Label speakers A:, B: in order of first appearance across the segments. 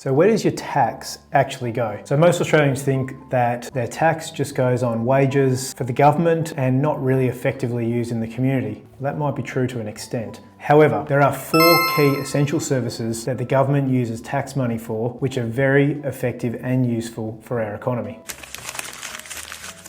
A: So where does your tax actually go? So most Australians think that their tax just goes on wages for the government and not really effectively used in the community. That might be true to an extent. However, there are 4 key essential services that the government uses tax money for, which are very effective and useful for our economy.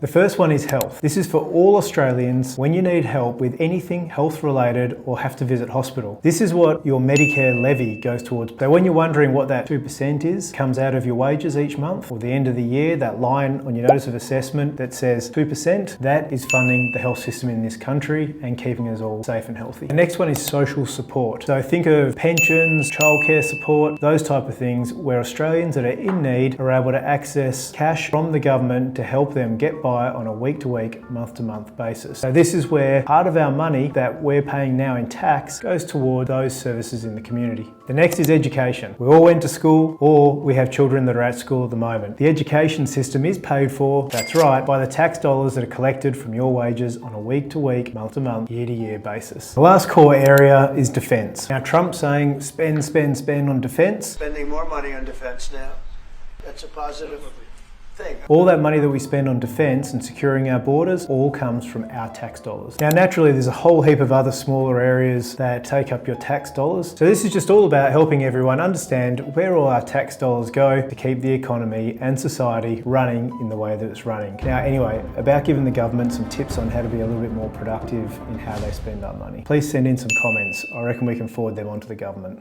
A: The first one is health. This is for all Australians when you need help with anything health related or have to visit hospital. This is what your Medicare levy goes towards. So when you're wondering what that 2% is, comes out of your wages each month or the end of the year, that line on your notice of assessment that says 2%, that is funding the health system in this country and keeping us all safe and healthy. The next one is social support. So think of pensions, childcare support, those type of things where Australians that are in need are able to access cash from the government to help them get by on a week-to-week, month-to-month basis. So this is where part of our money that we're paying now in tax goes toward those services in the community. The next is education. We all went to school, or we have children that are at school at the moment. The education system is paid for, that's right, by the tax dollars that are collected from your wages on a week-to-week, month-to-month, year-to-year basis. The last core area is defence. Now Trump's saying spend, spend, spend on defence.
B: Spending more money on defence now. That's a positive thing.
A: All that money that we spend on defence and securing our borders all comes from our tax dollars. Now naturally there's a whole heap of other smaller areas that take up your tax dollars. So this is just all about helping everyone understand where all our tax dollars go to keep the economy and society running in the way that it's running. Now anyway, about giving the government some tips on how to be a little bit more productive in how they spend our money. Please send in some comments. I reckon we can forward them on to the government.